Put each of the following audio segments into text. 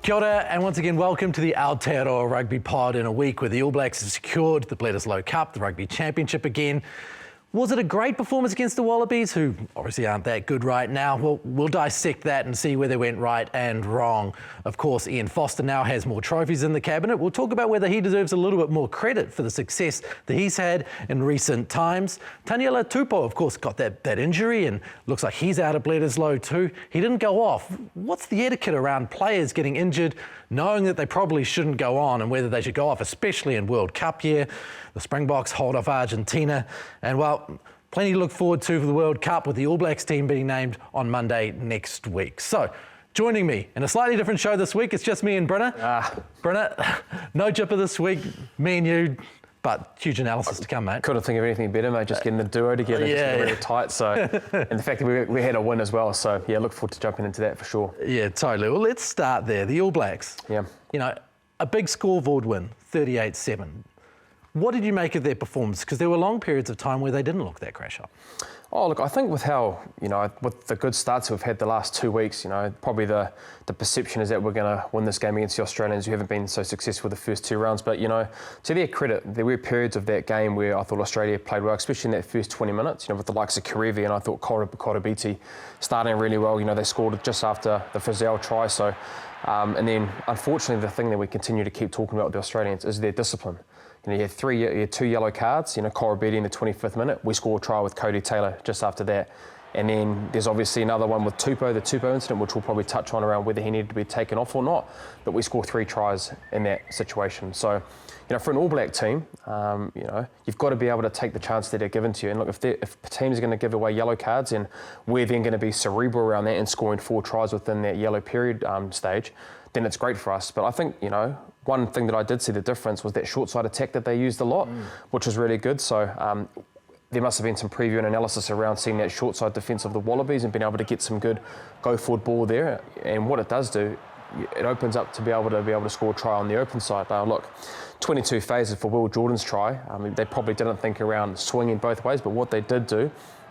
Kia ora, and once again, welcome to the Aotearoa Rugby Pod in a week where the All Blacks have secured the Bledisloe Cup, the Rugby Championship again. Was it a great performance against the Wallabies, who obviously aren't that good right now? Well, we'll dissect that and see where they went right and wrong. Of course, Ian Foster now has more trophies in the cabinet. We'll talk about whether he deserves a little bit more credit for the success that he's had in recent times. Taniela Tupou, of course, got that injury and looks like he's out of Bledisloe too. He didn't go off. What's the etiquette around players getting injured, knowing that they probably shouldn't go on, and whether they should go off, especially in World Cup year? The Springboks hold off Argentina, and well, plenty to look forward to for the World Cup, with the All Blacks team being named on Monday next week. So, joining me in a slightly different show this week, it's just me and Brenna. Brenna, no jipper this week, me and you, but huge analysis to come, mate. Couldn't think of anything better, mate, just getting the duo together, just getting really tight. So, and the fact that we had a win as well, so yeah, look forward to jumping into that for sure. Yeah, totally. Well, let's start there. The All Blacks. Yeah. You know, a big scoreboard win, 38-7. What did you make of their performance? Because there were long periods of time where they didn't look that crash up. Oh, look, I think with how, with the good starts we've had the last 2 weeks, probably the perception is that we're going to win this game against the Australians, who haven't been so successful the first two rounds. But, to their credit, there were periods of that game where I thought Australia played well, especially in that first 20 minutes, with the likes of Karevi, and I thought Korobiti starting really well. They scored just after the Frizzell try. So, and then, unfortunately, the thing that we continue to keep talking about with the Australians is their discipline. You had two yellow cards, Korobiti in the 25th minute. We scored a try with Cody Taylor just after that. And then there's obviously another one with Tupou, the Tupou incident, which we'll probably touch on around whether he needed to be taken off or not. But we scored 3 tries in that situation. So, for an All Black team, you've got to be able to take the chance that are given to you. And look, if teams are going to give away yellow cards and we're then going to be cerebral around that and scoring 4 tries within that yellow period stage, then it's great for us. But I think, one thing that I did see the difference was that short side attack that they used a lot, which was really good. So there must have been some preview and analysis around seeing that short side defence of the Wallabies and being able to get some good go forward ball there. And what it does do, it opens up to be able to score a try on the open side. Now look, 22 phases for Will Jordan's try. They probably didn't think around swinging both ways, but what they did do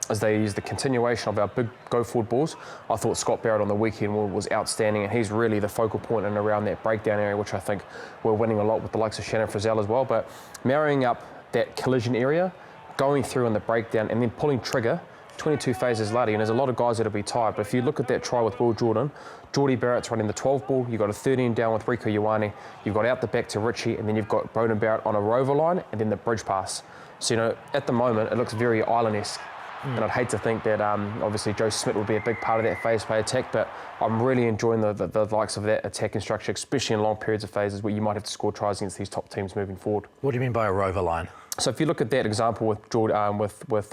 is they used the continuation of our big go-forward balls. I thought Scott Barrett on the weekend was outstanding, and he's really the focal point and around that breakdown area, which I think we're winning a lot with the likes of Shannon Frizzell as well. But marrying up that collision area, going through on the breakdown, and then pulling trigger 22 phases later, and there's a lot of guys that'll be tired. But if you look at that try with Will Jordan, Geordie Barrett's running the 12 ball, you've got a 13 down with Rieko Ioane, you've got out the back to Richie, and then you've got Beauden Barrett on a rover line, and then the bridge pass. So, at the moment, it looks very Island-esque. And I'd hate to think that obviously Joe Smith would be a big part of that phase play attack, but I'm really enjoying the likes of that attacking structure, especially in long periods of phases where you might have to score tries against these top teams moving forward. What do you mean by a rover line? So if you look at that example with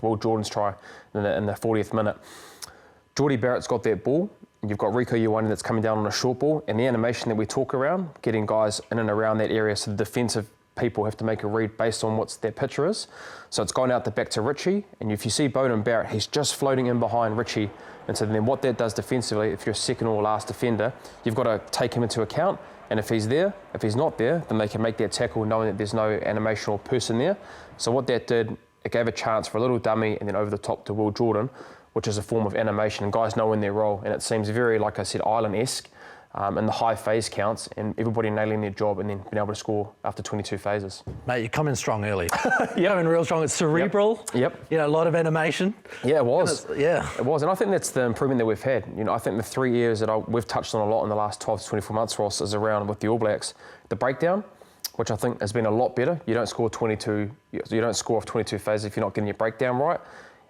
Will Jordan's try in the 40th minute, Geordie Barrett's got that ball, and you've got Rieko Ioane that's coming down on a short ball, and the animation that we talk around, getting guys in and around that area, so the defensive people have to make a read based on what their picture is. So it's gone out the back to Richie, and if you see Beauden Barrett, he's just floating in behind Richie. And so then what that does defensively, if you're second or last defender, you've got to take him into account. And if he's there, if he's not there, then they can make that tackle knowing that there's no animation or person there. So what that did, it gave a chance for a little dummy and then over the top to Will Jordan, which is a form of animation, and guys knowing their role. And it seems very, like I said, Island-esque. And the high phase counts, and everybody nailing their job and then being able to score after 22 phases. Mate, you come in strong early. You come in real strong. It's cerebral. Yep. A lot of animation. Yeah, it was. It was. And I think that's the improvement that we've had. I think the 3 years that we've touched on a lot in the last 12 to 24 months, Ross, is around with the All Blacks. The breakdown, which I think has been a lot better. You don't score off 22 phases if you're not getting your breakdown right.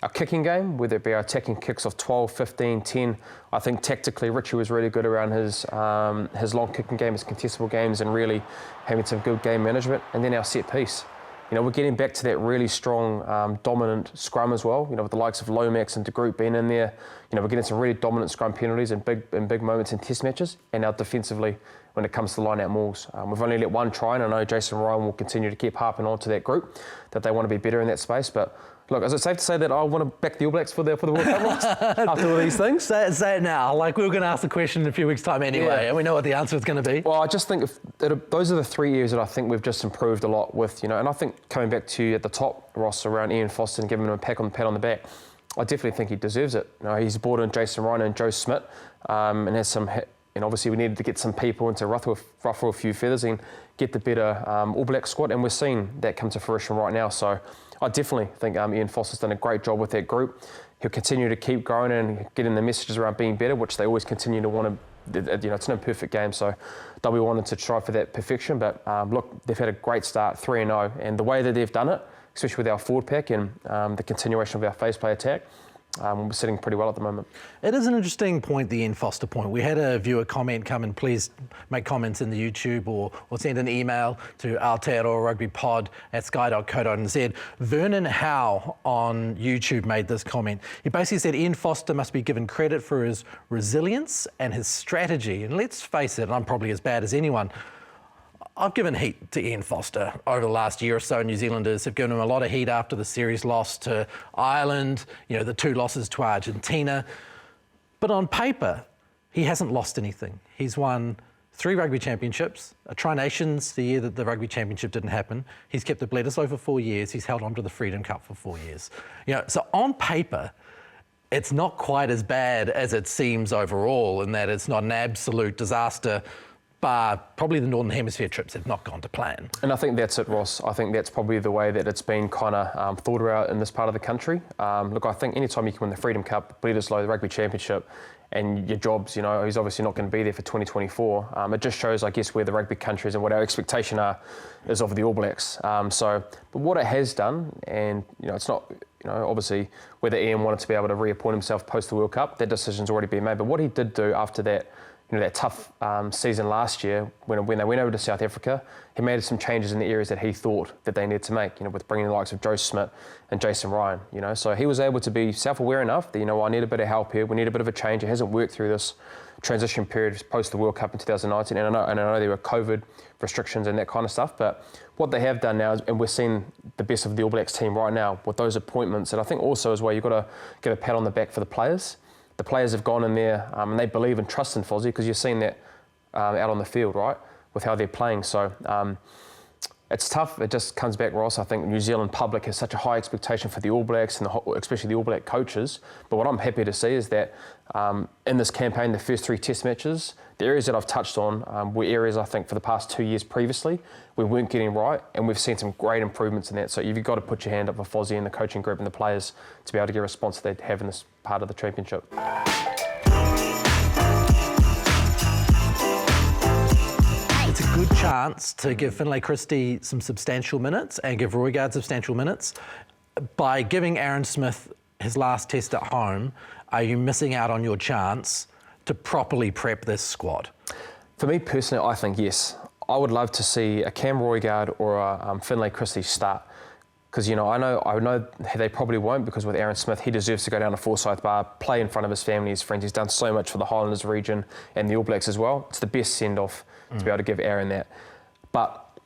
Our kicking game, whether it be our attacking kicks of 12, 15, 10, I think tactically Richie was really good around his long kicking game, his contestable games, and really having some good game management. And then our set piece. We're getting back to that really strong, dominant scrum as well, with the likes of Lomax and De Groot being in there. We're getting some really dominant scrum penalties and big moments in test matches. And now defensively, when it comes to line-out mauls. We've only let 1 try, and I know Jason Ryan will continue to keep harping on to that group, that they want to be better in that space. But look, is it safe to say that I want to back the All Blacks for the World Cup after all these things? Say it now. Like, we were going to ask the question in a few weeks' time anyway, and we know what the answer is going to be. Well, I just think those are the 3 years that I think we've just improved a lot with, and I think coming back to you at the top, Ross, around Ian Foster and giving him a pat on the back, I definitely think he deserves it. He's brought in Jason Ryan and Joe Smith and has some and obviously we needed to get some people into ruffle a few feathers and get the better All Black squad, and we're seeing that come to fruition right now. So I definitely think Ian Foster's done a great job with that group. He'll continue to keep growing and getting the messages around being better, which they always continue to want to. It's no perfect game, so they'll be wanting to strive for that perfection. But look, they've had a great start, 3-0, and the way that they've done it, especially with our forward pack and the continuation of our phase play attack, we're sitting pretty well at the moment. It is an interesting point, the Ian Foster point. We had a viewer comment come in. Please make comments in the YouTube or send an email to Aotearoa Rugby Pod at sky.co.nz. Vernon Howe on YouTube made this comment. He basically said Ian Foster must be given credit for his resilience and his strategy. And let's face it, I'm probably as bad as anyone. I've given heat to Ian Foster over the last year or so. New Zealanders have given him a lot of heat after the series loss to Ireland, the 2 losses to Argentina. But on paper, he hasn't lost anything. He's won 3 rugby championships, a Tri-Nations the year that the rugby championship didn't happen. He's kept the Bledisloe for 4 years. He's held on to the Freedom Cup for 4 years. So on paper, it's not quite as bad as it seems overall, in that it's not an absolute disaster. Probably the Northern Hemisphere trips have not gone to plan. And I think that's it, Ross. I think that's probably the way that it's been kind of thought about in this part of the country. Look, I think anytime you can win the Freedom Cup, Bledisloe, the Rugby Championship, and your jobs, he's obviously not going to be there for 2024. It just shows, I guess, where the rugby country is and what our expectation is of the All Blacks. But what it has done, and it's not, obviously whether Ian wanted to be able to reappoint himself post the World Cup, that decision's already been made. But what he did do after that, that tough season last year when they went over to South Africa, he made some changes in the areas that he thought that they needed to make, with bringing the likes of Joe Schmidt and Jason Ryan, So he was able to be self-aware enough that, I need a bit of help here, we need a bit of a change. It hasn't worked through this transition period post the World Cup in 2019, and I know there were COVID restrictions and that kind of stuff, but what they have done now, and we're seeing the best of the All Blacks team right now with those appointments, and I think also as well, you've got to give a pat on the back for the players. The players have gone in there and they believe and trust in Fozzie, because you've seen that out on the field, right, with how they're playing. So it's tough. It just comes back, Ross. I think New Zealand public has such a high expectation for the All Blacks and especially the All Black coaches. But what I'm happy to see is that in this campaign, the first 3 test matches, the areas that I've touched on were areas I think for the past 2 years previously we weren't getting right, and we've seen some great improvements in that. So you've got to put your hand up for Fozzie and the coaching group and the players to be able to get a response that they have in this part of the championship. It's a good chance to give Finlay Christie some substantial minutes and give Roygaard substantial minutes. By giving Aaron Smith his last test at home, are you missing out on your chance to properly prep this squad? For me personally, I think yes. I would love to see a Cam Roygaard or a Finlay Christie start. Because, I know they probably won't, because with Aaron Smith, he deserves to go down to Forsyth Bar, play in front of his family, his friends. He's done so much for the Highlanders region and the All Blacks as well. It's the best send-off to be able to give Aaron that. But,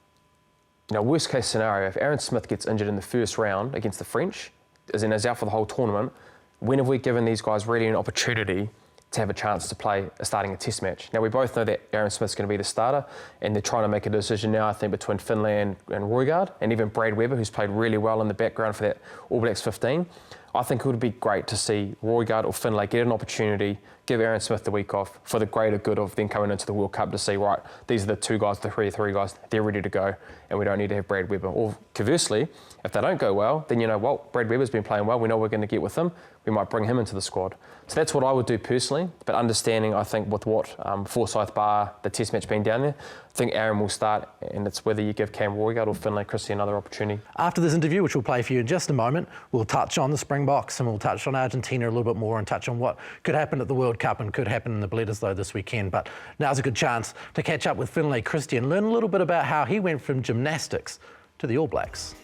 worst case scenario, if Aaron Smith gets injured in the first round against the French, as in is out for the whole tournament, when have we given these guys really an opportunity to have a chance to play starting a test match? Now, we both know that Aaron Smith's going to be the starter, and they're trying to make a decision now, I think, between Finlay and Roygaard, and even Brad Weber, who's played really well in the background for that All Blacks 15. I think it would be great to see Roygaard or Finlay get an opportunity, give Aaron Smith the week off for the greater good of then coming into the World Cup to see, right, these are the 2 guys, the three guys, they're ready to go, and we don't need to have Brad Weber. Or conversely, if they don't go well, then Brad Weber's been playing well, we know what we're going to get with him, we might bring him into the squad. So that's what I would do personally, but understanding, I think, with what Forsyth Bar, the test match being down there, I think Aaron will start, and it's whether you give Cam Roygaard or Finlay Christie another opportunity. After this interview, which we'll play for you in just a moment, we'll touch on the Springboks and we'll touch on Argentina a little bit more and touch on what could happen at the World Cup and could happen in the Bledisloe this weekend. But now's a good chance to catch up with Finlay Christie and learn a little bit about how he went from gymnastics to the All Blacks.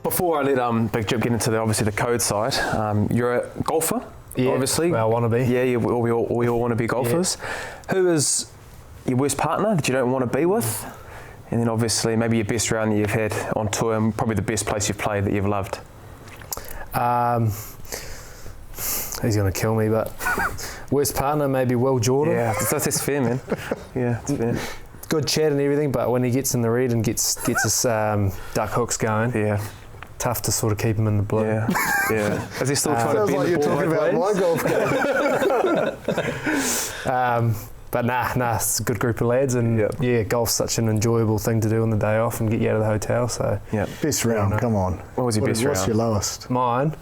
Before I let Big Jip get into obviously the code side, you're a golfer, obviously. Well, I want to be. Yeah, we all want to be golfers. Yeah. Who is your worst partner that you don't want to be with? And then obviously maybe your best round that you've had on tour, and probably the best place you've played that you've loved. He's going to kill me, but worst partner maybe Will Jordan. Yeah, that's fair, man. Yeah, it's fair. Good chat and everything, but when he gets in the red and gets his duck hooks going, tough to sort of keep him in the blue. Yeah, yeah. Is he still trying to Sounds bend like the you're ball talking about both my ways? golf game. But nah, it's a good group of lads, and yeah, golf's such an enjoyable thing to do on the day off and get you out of the hotel. So Best round, come on. What was your best round? What's your lowest? mine,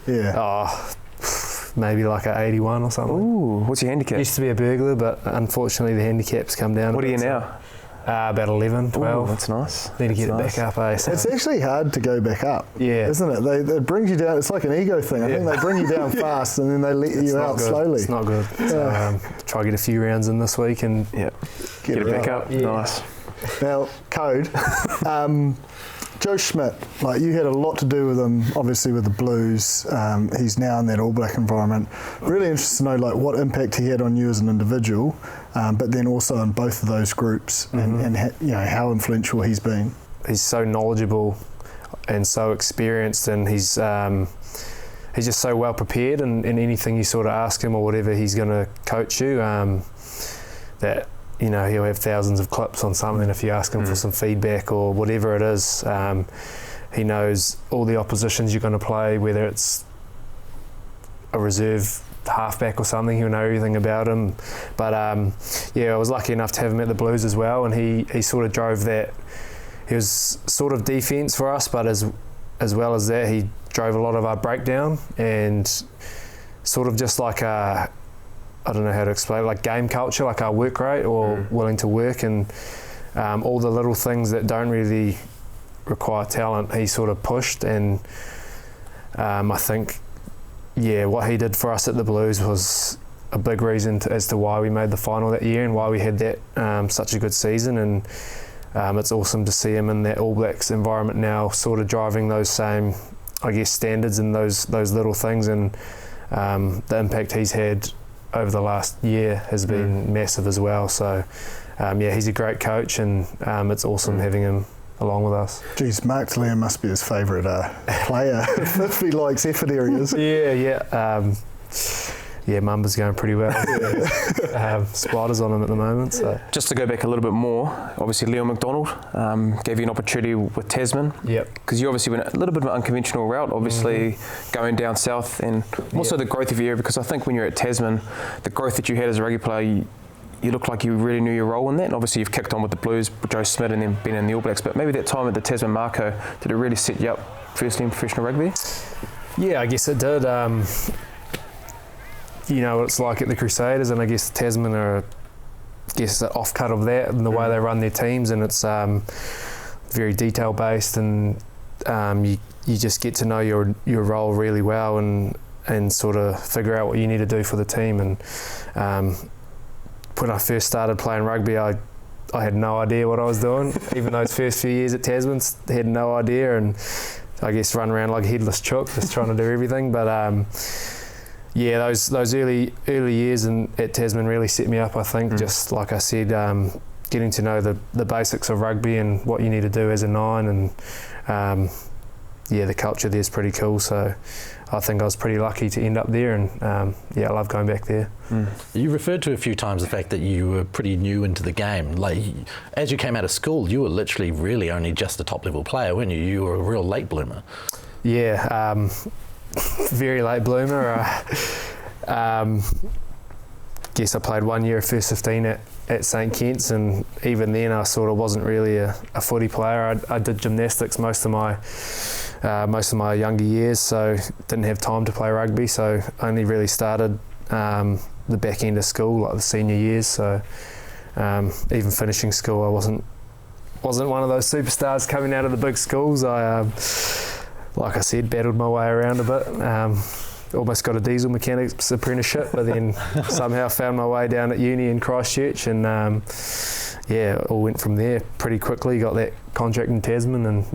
maybe like an 81 or something. Ooh, what's your handicap? Used to be a burglar, but unfortunately the handicap's come down. What are you now? About 11, 12. Ooh, that's nice. Need to get That's it back up, So. It's actually hard to go back up, Yeah. isn't it? It brings you down. It's like an ego thing. I think they bring you down fast and then they let you out slowly. It's not good. So, try to get a few rounds in this week and get it back up. Yeah. Nice. Now, Code, Joe Schmidt, like you had a lot to do with him, obviously with the Blues. He's now in that All Black environment. Really interested to know like what impact he had on you as an individual, but then also in both of those groups, and how influential he's been. He's so knowledgeable and so experienced, and he's just so well prepared in anything you sort of ask him or whatever he's going to coach you, that he'll have thousands of clips on something if you ask him for some feedback or whatever it is. He knows all the oppositions you're going to play, whether it's a reserve halfback or something, he'll know everything about him. But I was lucky enough to have him at the Blues as well, and he sort of drove that. He was sort of defence for us, but as well as that, he drove a lot of our breakdown and sort of just like I don't know how to explain, like game culture, like our work rate or willing to work, and all the little things that don't really require talent, he sort of pushed. And I think, what he did for us at the Blues was a big reason as to why we made the final that year and why we had that such a good season. And it's awesome to see him in that All Blacks environment now, sort of driving those same, I guess, standards and those little things. And the impact he's had over the last year has been massive as well. So he's a great coach, and it's awesome having him along with us. Geez, Mark Liam must be his favourite player if he likes effort areas. Mumba's going pretty well. Spiders on him at the moment. So Just to go back a little bit more, obviously Leo McDonald gave you an opportunity with Tasman. Yep. Because you obviously went a little bit of an unconventional route, obviously going down south, and also the growth of your area, because I think when you're at Tasman, the growth that you had as a rugby player, you look like you really knew your role in that. And obviously you've kicked on with the Blues, with Joe Schmidt, and then been in the All Blacks. But maybe that time at the Tasman Marco, did it really set you up firstly in professional rugby? Yeah, I guess it did. What it's like at the Crusaders, and I guess Tasman are, an off-cut of that and the way they run their teams, and it's very detail-based, and you just get to know your role really well and sort of figure out what you need to do for the team. And when I first started playing rugby, I had no idea what I was doing. Even those first few years at Tasman, had no idea, and I guess run around like a headless chook, just trying to do everything. But those early years at Tasman really set me up, I think. Just like I said, getting to know the basics of rugby and what you need to do as a nine, and the culture there is pretty cool. So I think I was pretty lucky to end up there, and I love going back there. You referred to a few times the fact that you were pretty new into the game. Like, as you came out of school, you were literally really only just a top-level player, weren't you? You were a real late bloomer. Yeah, very late bloomer. Guess I played 1 year of first 15 at St Kitts, and even then I sort of wasn't really a footy player. I did gymnastics most of my younger years, so didn't have time to play rugby. So only really started the back end of school, like the senior years. So even finishing school, I wasn't one of those superstars coming out of the big schools. I like I said, battled my way around a bit. Almost got a diesel mechanics apprenticeship, but then somehow found my way down at uni in Christchurch, and all went from there pretty quickly. Got that contract in Tasman, and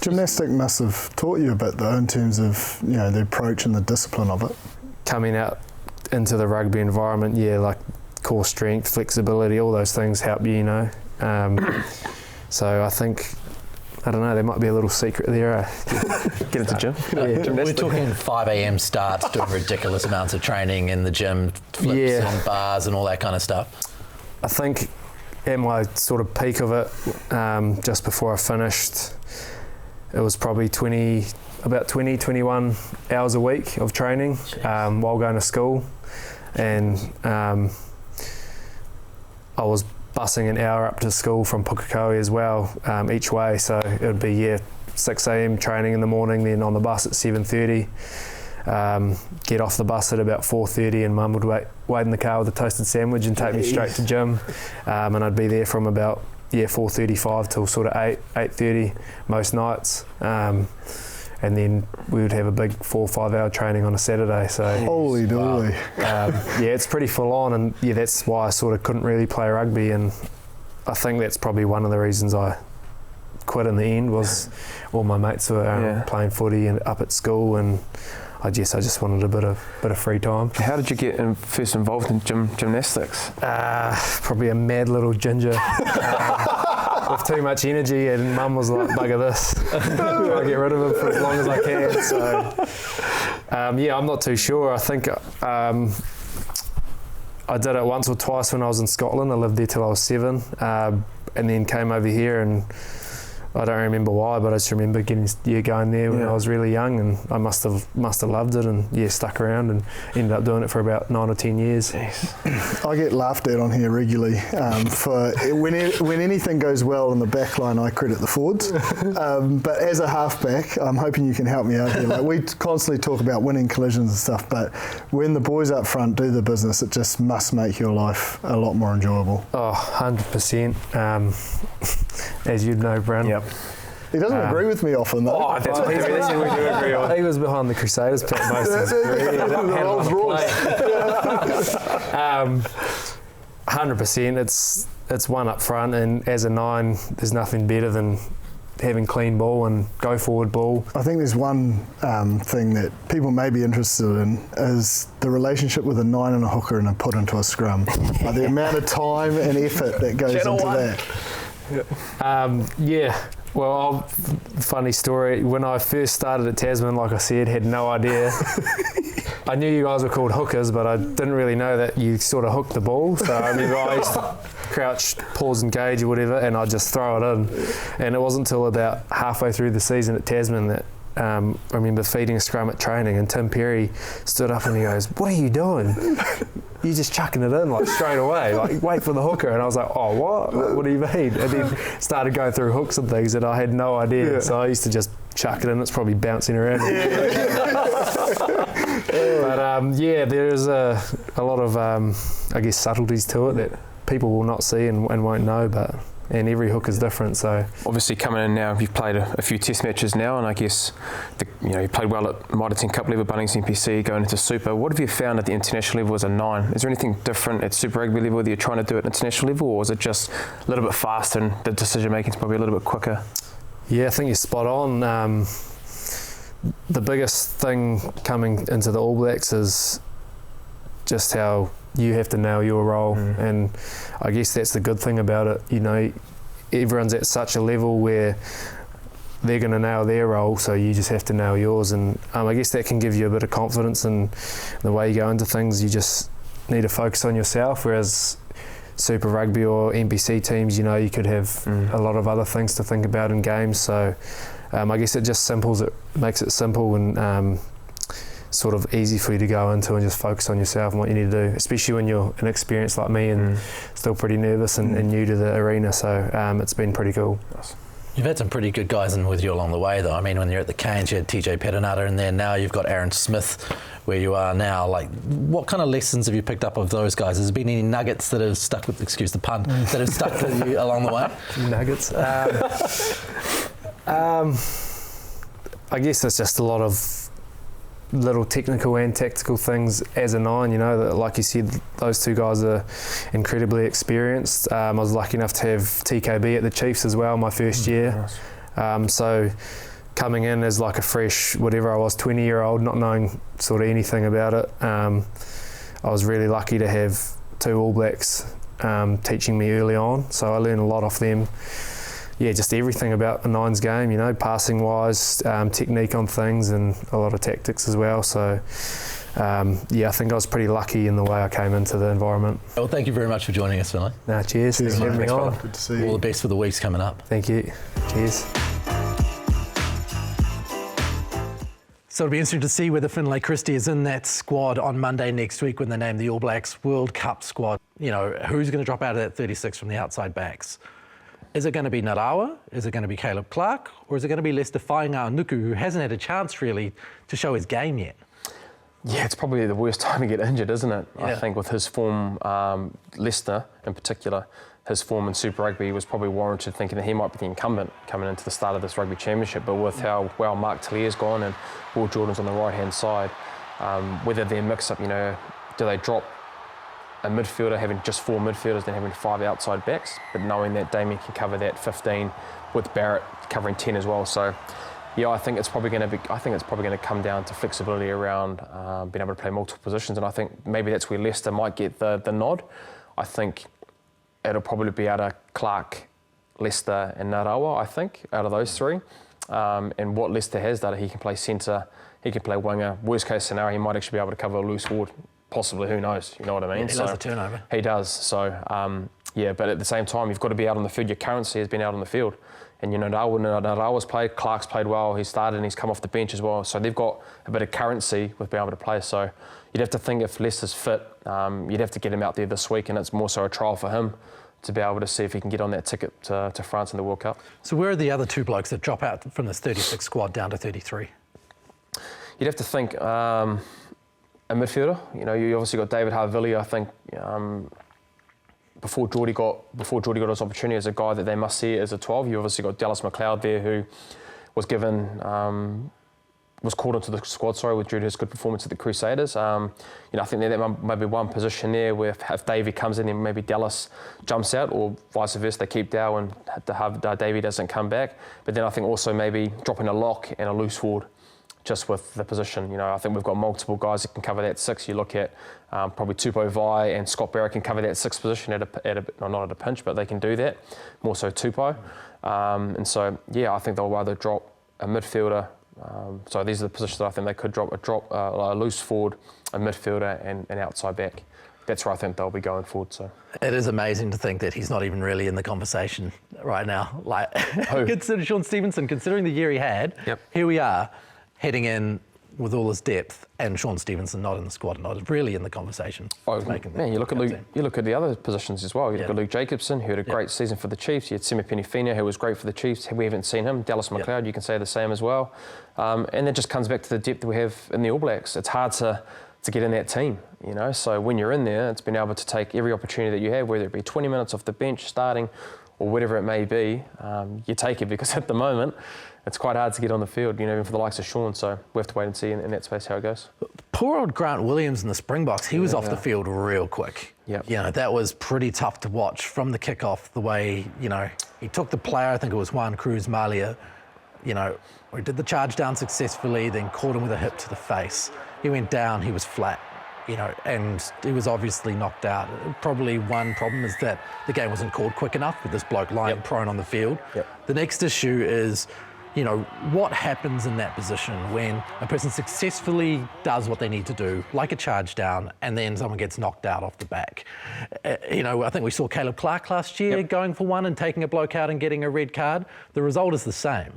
Gymnastic must have taught you a bit though, in terms of the approach and the discipline of it. Coming out into the rugby environment, like core strength, flexibility, all those things help you, So I think, I don't know, there might be a little secret there. Get into gym. We're talking 5 a.m. starts, doing ridiculous amounts of training in the gym, flips and bars and all that kind of stuff. I think at my sort of peak of it, just before I finished, it was probably 21 hours a week of training while going to school, and I was busing an hour up to school from Pukekohe as well, each way. So it would be 6 a.m. training in the morning, then on the bus at 7:30. Get off the bus at about 4:30, and Mum would wait in the car with a toasted sandwich and take me straight to gym, and I'd be there from about 4:35 till sort of 8:30 most nights, and then we would have a big 4 or 5 hour training on a Saturday. So holy dolly. It's pretty full on, and that's why I sort of couldn't really play rugby, and I think that's probably one of the reasons I quit in the end. Was all my mates were playing footy and up at school, and I just wanted a bit of free time. How did you get first involved in gymnastics? Probably a mad little ginger with too much energy, and Mum was like, "Bugger this, try to get rid of him for as long as I can." So I'm not too sure. I think I did it once or twice when I was in Scotland. I lived there till I was 7, and then came over here, and I don't remember why, but I just remember going there when I was really young, and I must have loved it, and stuck around and ended up doing it for about 9 or 10 years. I get laughed at on here regularly for when anything goes well in the back line, I credit the forwards. But as a halfback, I'm hoping you can help me out here. Like, we constantly talk about winning collisions and stuff, but when the boys up front do the business, it just must make your life a lot more enjoyable. Oh, 100%. As you'd know, Brent. Yep. He doesn't agree with me often, though. Oh, that's what we do agree on. He was behind the Crusaders most of his career. 100%. It's one up front, and as a 9, there's nothing better than having clean ball and go forward ball. I think there's one thing that people may be interested in is the relationship with a 9 and a hooker and a put into a scrum. Like the amount of time and effort that goes into that. Well, funny story. When I first started at Tasman, like I said, had no idea. I knew you guys were called hookers, but I didn't really know that you sort of hook the ball. So I remember I used to crouch, pause, engage or whatever, and I'd just throw it in. And it wasn't until about halfway through the season at Tasman that I remember feeding a scrum at training, and Tim Perry stood up and he goes, "What are you doing? You're just chucking it in like straight away, like wait for the hooker." And I was like, "Oh, what do you mean?" And then started going through hooks and things, and I had no idea. So I used to just chuck it in. It's probably bouncing around. But there's a lot of I guess subtleties to it that people will not see and won't know, and every hook is different. So obviously coming in now, you've played a few test matches now, and I guess you played well at Mitre 10 Cup level, Bunnings NPC, going into Super. What have you found at the international level as a 9? Is there anything different at Super Rugby level that you're trying to do at international level, or is it just a little bit faster and the decision making is probably a little bit quicker? Yeah, I think you're spot on. The biggest thing coming into the All Blacks is just how you have to nail your role, and I guess that's the good thing about it. Everyone's at such a level where they're going to nail their role, so you just have to nail yours, and I guess that can give you a bit of confidence in the way you go into things. You just need to focus on yourself, whereas Super Rugby or NPC teams, you could have a lot of other things to think about in games, so I guess it just makes it simple and sort of easy for you to go into and just focus on yourself and what you need to do, especially when you're inexperienced like me and still pretty nervous and new to the arena. So it's been pretty cool. You've had some pretty good guys in with you along the way, though. I mean, when you're at the Canes, you had TJ Pettinato in there. Now you've got Aaron Smith where you are now. Like, what kind of lessons have you picked up of those guys? Has there been any nuggets that have stuck with, excuse the pun, that have stuck with you along the way? Nuggets. I guess it's just a lot of little technical and tactical things as a 9, that, like you said, those two guys are incredibly experienced. I was lucky enough to have TKB at the Chiefs as well my first year. Nice. So coming in as like a fresh, whatever I was, 20-year-old, not knowing sort of anything about it, I was really lucky to have 2 All Blacks teaching me early on. So I learned a lot off them. Yeah, just everything about a 9's game, passing wise, technique on things, and a lot of tactics as well. So, I think I was pretty lucky in the way I came into the environment. Well, thank you very much for joining us, Finlay. Cheers. Thanks for having me on. Good to see you. All the best for the weeks coming up. Thank you. Cheers. So it'll be interesting to see whether Finlay Christie is in that squad on Monday next week when they name the All Blacks World Cup squad. You know, who's going to drop out of that 36 from the outside backs? Is it going to be Narawa? Is it going to be Caleb Clark? Or is it going to be Lester Whainga-Nuku, who hasn't had a chance really to show his game yet? Yeah, it's probably the worst time to get injured, isn't it? Yeah. I think with his form, Leicester in particular, his form in Super Rugby was probably warranted thinking that he might be the incumbent coming into the start of this Rugby Championship. But with how well Mark Tillier's gone and Will Jordan's on the right-hand side, whether their mix-up, you know, do they drop a midfielder, having just 4 midfielders, then having 5 outside backs, but knowing that Damien can cover that 15 with Barrett covering 10 as well. So, yeah, I think it's probably going to come down to flexibility around being able to play multiple positions, and I think maybe that's where Leicester might get the nod. I think it'll probably be out of Clark, Leicester and Narawa, I think, out of those 3. And what Leicester has done, he can play centre, he can play winger. Worst case scenario, he might actually be able to cover a loose forward. Possibly, who knows? You know what I mean? Yeah, he does a turnover. He does. So, yeah, but at the same time, you've got to be out on the field. Your currency has been out on the field. And, you know, Narawa's played, Clark's played well, he started and he's come off the bench as well. So they've got a bit of currency with being able to play. So you'd have to think if Leicester's fit, you'd have to get him out there this week, and it's more so a trial for him to be able to see if he can get on that ticket to France in the World Cup. So where are the other 2 blokes that drop out from this 36 squad down to 33? You'd have to think a midfielder. You know, you obviously got David Havili, I think, before Geordie got his opportunity as a guy that they must see as a 12. You obviously got Dallas McLeod there, who was given was called into the squad, due to his good performance at the Crusaders. You know, I think that might be one position there where if Davey comes in, then maybe Dallas jumps out, or vice versa, they keep Dow and Davey doesn't come back. But then I think also maybe dropping a lock and a loose forward, just with the position. You know, I think we've got multiple guys that can cover that 6. You look at probably Tupou Vai and Scott Barrett can cover that 6 position not at a pinch, but they can do that. More so Tupou. And so, yeah, I think they'll rather drop a midfielder. So these are the positions that I think they could drop a loose forward, a midfielder and an outside back. That's where I think they'll be going forward. So it is amazing to think that he's not even really in the conversation right now. Like, consider Sean Stevenson, considering the year he had, Here we are, heading in with all his depth, and Sean Stevenson not in the squad, not really in the conversation. Oh, man, you look at the other positions as well. You look at Luke Jacobson, who had a great season for the Chiefs. You had Semi Penifina, who was great for the Chiefs. We haven't seen him. Dallas McLeod, you can say the same as well. And it just comes back to the depth that we have in the All Blacks. It's hard to get in that team, you know. So when you're in there, it's been able to take every opportunity that you have, whether it be 20 minutes off the bench, starting, or whatever it may be. You take it, because at the moment, it's quite hard to get on the field, you know, even for the likes of Sean. So we have to wait and see in that space how it goes. Poor old Grant Williams in the Springboks, he was off the field real quick. Yep. You know, that was pretty tough to watch from the kickoff, the way, you know, he took the player, I think it was Juan Cruz Malia, you know, he did the charge down successfully, then caught him with a hip to the face. He went down, he was flat, you know, and he was obviously knocked out. Probably one problem is that the game wasn't called quick enough with this bloke lying prone on the field. The next issue is, you know, what happens in that position when a person successfully does what they need to do, like a charge down, and then someone gets knocked out off the back. You know, I think we saw Caleb Clark last year going for one and taking a bloke out and getting a red card. The result is the same.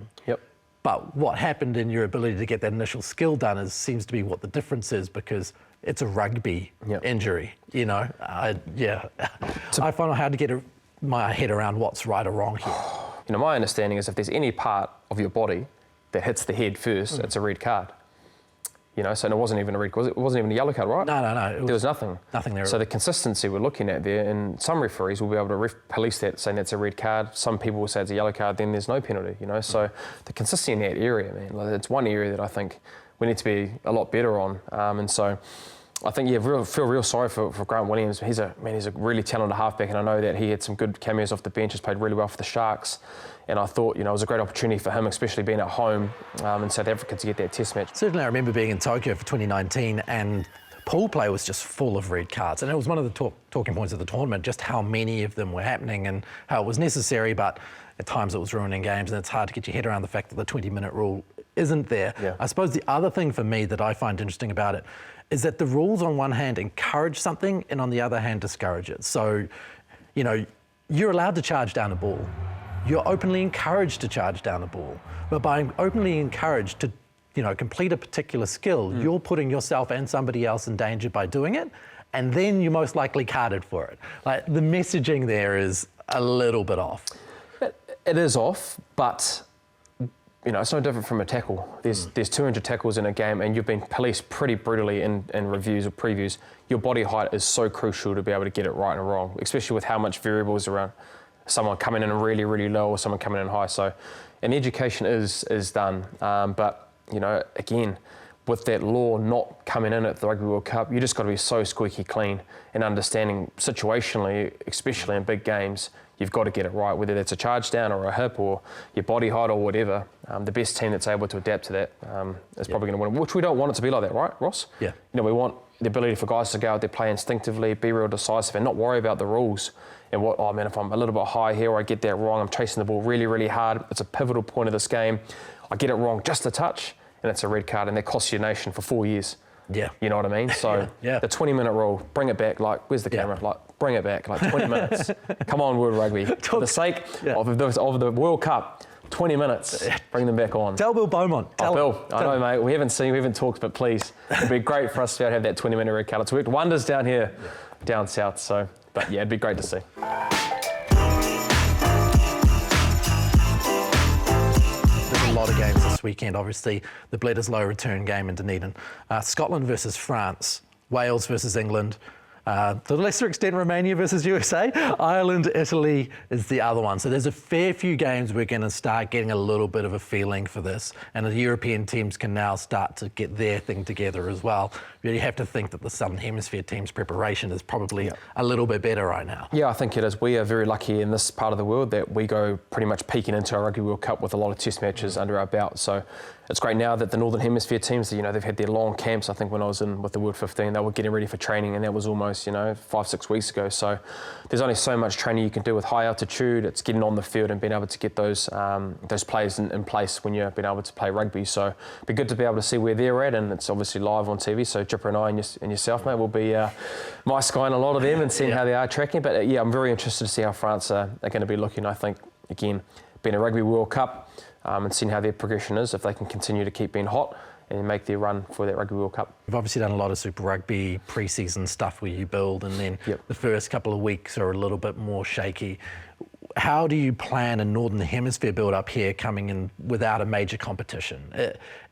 But what happened in your ability to get that initial skill done seems to be what the difference is, because it's a rugby injury, you know. I find it hard to get my head around what's right or wrong here. You know, my understanding is if there's any part of your body that hits the head first, it's a red card. You know, so it wasn't even a red card. It wasn't even a yellow card, right? No. There was nothing. Nothing there. So the consistency we're looking at there, and some referees will be able to police that, saying that's a red card. Some people will say it's a yellow card, then there's no penalty, you know. So the consistency in that area, man, like, it's one area that I think we need to be a lot better on. And so I think, feel real sorry for Grant Williams. He's a really talented halfback, and I know that he had some good cameos off the bench, has played really well for the Sharks. And I thought, you know, it was a great opportunity for him, especially being at home in South Africa, to get that test match. Certainly, I remember being in Tokyo for 2019, and pool play was just full of red cards. And it was one of the talking points of the tournament, just how many of them were happening and how it was necessary, but at times it was ruining games, and it's hard to get your head around the fact that the 20-minute rule isn't there. I suppose the other thing for me that I find interesting about it is that the rules on one hand encourage something and on the other hand discourage it. So, you know, you're allowed to charge down a ball. You're openly encouraged to charge down a ball. But by openly encouraged to complete a particular skill, you're putting yourself and somebody else in danger by doing it, and then you're most likely carded for it. Like, the messaging there is a little bit off. It is off, but it's no different from a tackle. There's 200 tackles in a game, and you've been policed pretty brutally in reviews or previews. Your body height is so crucial to be able to get it right and wrong, especially with how much variables around someone coming in really, really low or someone coming in high. So an education is done. But, again, with that law not coming in at the Rugby World Cup, you just got to be so squeaky clean and understanding situationally, especially in big games, you've got to get it right, whether that's a charge down or a hip or your body height or whatever. The best team that's able to adapt to that is probably going to win, which we don't want it to be like that, right, Ross? Yeah. We want the ability for guys to go out there, play instinctively, be real decisive and not worry about the rules and if I'm a little bit high here or I get that wrong, I'm chasing the ball really, really hard. It's a pivotal point of this game. I get it wrong just a touch and it's a red card and that costs your nation for 4 years. Yeah. You know what I mean? So yeah. The 20-minute rule, bring it back. Like, where's the camera? Like, bring it back. Like 20 minutes. Come on, World Rugby. For the sake of the World Cup, 20 minutes. Bring them back on. Tell Bill Beaumont. Bill, I know, mate. We haven't talked, but please, it'd be great for us to be able to have that 20-minute red card. It's worked wonders down here, down south. So, but yeah, it'd be great to see. A lot of games this weekend, obviously the Bledisloe return game in Dunedin, Scotland versus France, Wales versus England, to a lesser extent Romania versus USA, Ireland, Italy is the other one. So there's a fair few games we're going to start getting a little bit of a feeling for this, and the European teams can now start to get their thing together as well. Really have to think that the Southern Hemisphere team's preparation is probably a little bit better right now. Yeah, I think it is. We are very lucky in this part of the world that we go pretty much peaking into our Rugby World Cup with a lot of test matches under our belt. So it's great now that the Northern Hemisphere teams, they've had their long camps. I think when I was in with the World 15, they were getting ready for training, and that was almost, 5-6 weeks ago. So there's only so much training you can do with high altitude. It's getting on the field and being able to get those players in place when you're being able to play rugby. So it'd be good to be able to see where they're at, and it's obviously live on TV. So Jipper and I and yourself, mate, will be my sky and a lot of them and seeing how they are tracking. But I'm very interested to see how France are going to be looking. I think, again, being a Rugby World Cup and seeing how their progression is, if they can continue to keep being hot and make their run for that Rugby World Cup. We've obviously done a lot of Super Rugby pre-season stuff where you build and then the first couple of weeks are a little bit more shaky. How do you plan a Northern Hemisphere build up here coming in without a major competition?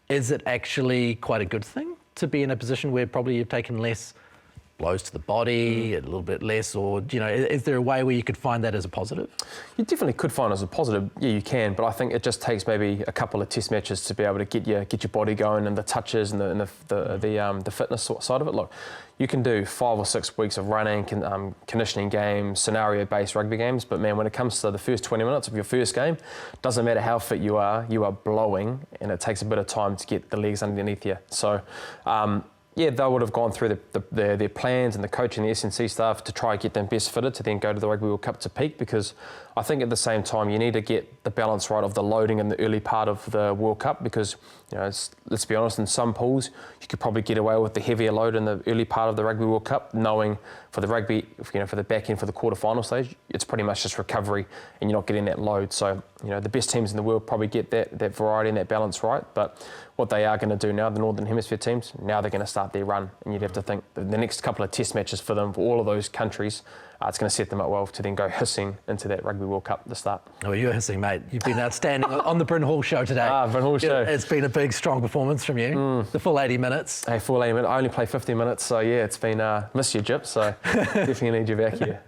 Is it actually quite a good thing to be in a position where probably you've taken less blows to the body, a little bit less, or, is there a way where you could find that as a positive? You definitely could find it as a positive. Yeah, you can, but I think it just takes maybe a couple of test matches to be able to get your body going and the touches and the fitness side of it. Look, you can do 5 or 6 weeks of running, conditioning games, scenario-based rugby games, but man, when it comes to the first 20 minutes of your first game, doesn't matter how fit you are blowing, and it takes a bit of time to get the legs underneath you. So, they would have gone through their plans and the coaching, the SNC staff to try and get them best fitted to then go to the Rugby World Cup to peak, because I think at the same time you need to get the balance right of the loading in the early part of the World Cup, because let's be honest, in some pools you could probably get away with the heavier load in the early part of the Rugby World Cup, knowing for the rugby, for the back end for the quarterfinal stage, it's pretty much just recovery and you're not getting that load. So the best teams in the world probably get that variety and that balance right, but what they are going to do now, the Northern Hemisphere teams, now they're going to start their run, and you'd have to think the next couple of test matches for them, for all of those countries, it's going to set them up well to then go hissing into that Rugby World Cup to start. Oh, you're hissing, mate. You've been outstanding on the Bryn Hall show today. Bryn Hall show. It's been a big, strong performance from you. The full 80 minutes. Hey, full 80 minutes. I only play 50 minutes, so yeah, it's been miss you, Jip, so definitely need you back here.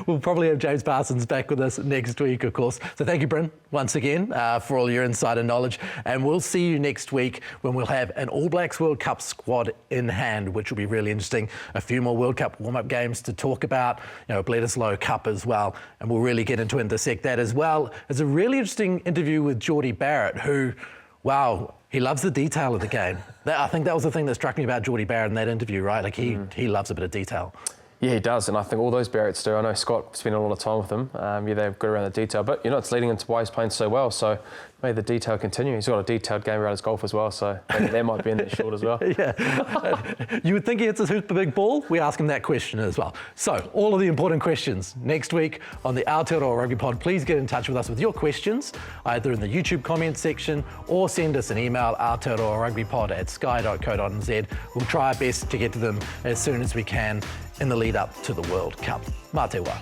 We'll probably have James Parsons back with us next week, of course. So thank you, Bryn, once again, for all your insider knowledge. And we'll see you next week when we'll have an All Blacks World Cup squad in hand, which will be really interesting. A few more World Cup warm-up games to talk about, Bledisloe Cup as well. And we'll really get into intersect that, as well as a really interesting interview with Geordie Barrett, who, wow, he loves the detail of the game. I think that was the thing that struck me about Geordie Barrett in that interview, right? Like he loves a bit of detail. Yeah, he does, and I think all those Barretts do. I know Scott spent a lot of time with him. They're good around the detail, but it's leading into why he's playing so well. So May the detail continue. He's got a detailed game around his golf as well, so maybe that might be in that short as well. Yeah. You would think he hits a super big ball? We ask him that question as well. So, all of the important questions next week on the Aotearoa Rugby Pod. Please get in touch with us with your questions, either in the YouTube comments section or send us an email, aotearoarugbypod@sky.co.nz. We'll try our best to get to them as soon as we can in the lead up to the World Cup. Mā te wā.